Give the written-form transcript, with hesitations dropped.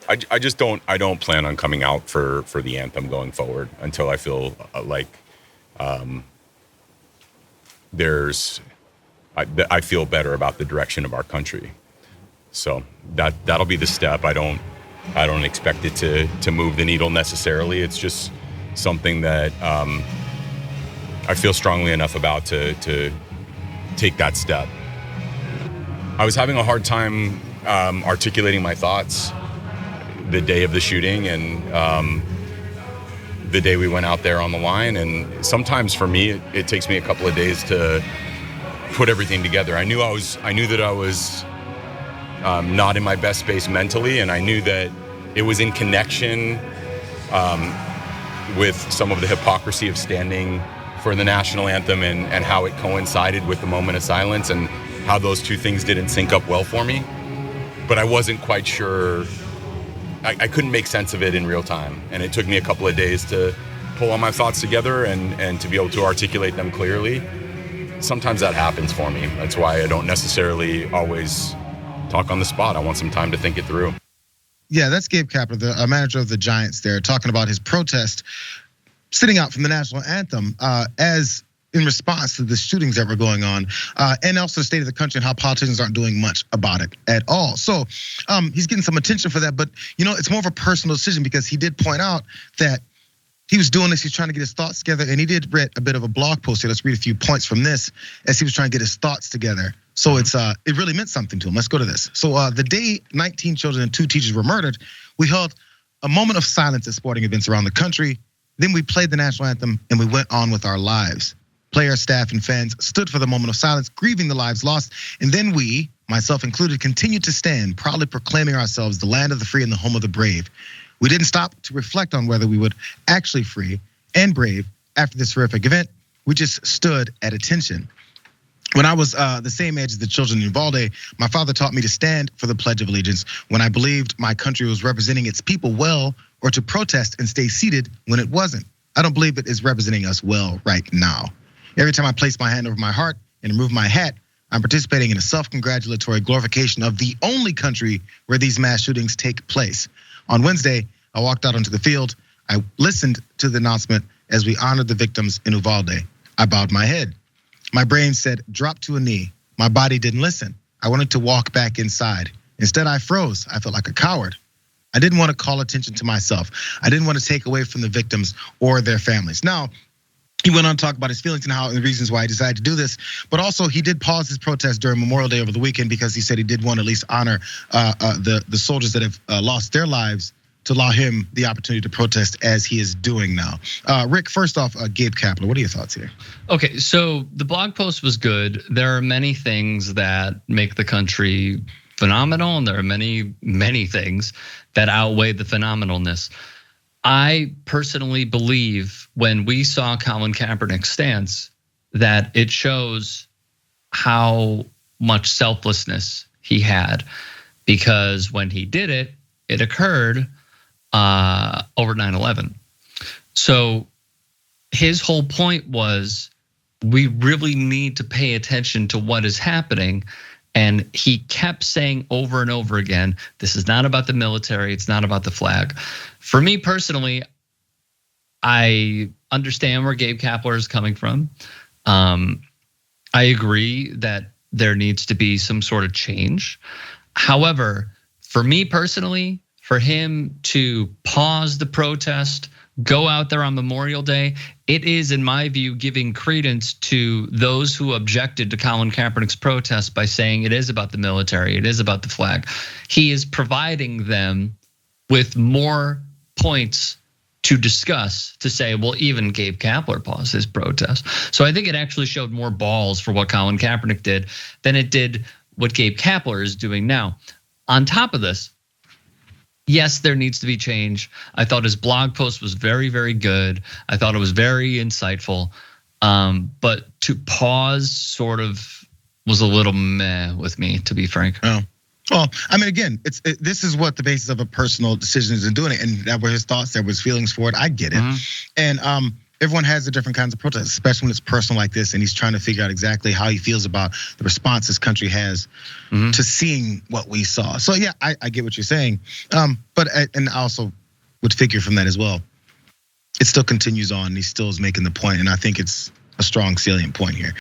I just don't plan on coming out for the anthem going forward until I feel like I feel better about the direction of our country. So that'll be the step. I don't expect it to move the needle necessarily. It's just something that I feel strongly enough about to take that step. I was having a hard time articulating my thoughts the day of the shooting and the day we went out there on the line. And sometimes for me, it takes me a couple of days to put everything together. I knew that I was not in my best space mentally, and I knew that it was in connection with some of the hypocrisy of standing for the national anthem and how it coincided with the moment of silence and how those two things didn't sync up well for me. But I wasn't quite sure. I couldn't make sense of it in real time, and it took me a couple of days to pull all my thoughts together and to be able to articulate them clearly. Sometimes that happens for me. That's why I don't necessarily always talk on the spot. I want some time to think it through. Yeah, that's Gabe Kapler, the manager of the Giants there, talking about his protest sitting out from the national anthem as in response to the shootings that were going on, and also the state of the country and how politicians aren't doing much about it at all. So he's getting some attention for that, but it's more of a personal decision because he did point out that he was doing this, he's trying to get his thoughts together, and he did read a bit of a blog post here. Let's read a few points from this as he was trying to get his thoughts together. So it really meant something to him. Let's go to this. So the day 19 children and 2 teachers were murdered, we held a moment of silence at sporting events around the country. Then we played the national anthem and we went on with our lives. Players, staff, and fans stood for the moment of silence, grieving the lives lost. And then we, myself included, continued to stand, proudly proclaiming ourselves the land of the free and the home of the brave. We didn't stop to reflect on whether we would actually free and brave after this horrific event. We just stood at attention. When I was the same age as the children in Uvalde, my father taught me to stand for the Pledge of Allegiance when I believed my country was representing its people well, or to protest and stay seated when it wasn't. I don't believe it is representing us well right now. Every time I place my hand over my heart and remove my hat, I'm participating in a self-congratulatory glorification of the only country where these mass shootings take place. On Wednesday, I walked out onto the field. I listened to the announcement as we honored the victims in Uvalde. I bowed my head. My brain said, drop to a knee. My body didn't listen. I wanted to walk back inside. Instead, I froze. I felt like a coward. I didn't want to call attention to myself. I didn't want to take away from the victims or their families. Now, he went on to talk about his feelings and how the reasons why he decided to do this, but also he did pause his protest during Memorial Day over the weekend because he said he did want to at least honor the soldiers that have lost their lives, to allow him the opportunity to protest as he is doing now. Rick, first off, Gabe Kapler, what are your thoughts here? Okay, so the blog post was good. There are many things that make the country phenomenal, and there are many, many things that outweigh the phenomenalness. I personally believe when we saw Colin Kaepernick's stance that it shows how much selflessness he had, because when he did it, it occurred over 9/11. So his whole point was we really need to pay attention to what is happening. And he kept saying over and over again, this is not about the military, it's not about the flag. For me personally, I understand where Gabe Kapler is coming from. I agree that there needs to be some sort of change. However, for me personally, for him to pause the protest, go out there on Memorial Day, it is, in my view, giving credence to those who objected to Colin Kaepernick's protest by saying it is about the military, it is about the flag. He is providing them with more points to discuss, to say, well, even Gabe Kapler paused his protest. So I think it actually showed more balls for what Colin Kaepernick did than it did what Gabe Kapler is doing now. On top of this, yes, there needs to be change. I thought his blog post was very, very good. I thought it was very insightful. But to pause sort of was a little meh with me, to be frank. Oh. Well, I mean, again, this is what the basis of a personal decision is in doing it, and that were his thoughts, there was feelings for it. I get it, and everyone has the different kinds of protests, especially when it's personal like this, and he's trying to figure out exactly how he feels about the response this country has to seeing what we saw. So yeah, I get what you're saying, but and I also would figure from that as well, it still continues on. He still is making the point, and I think it's a strong salient point here.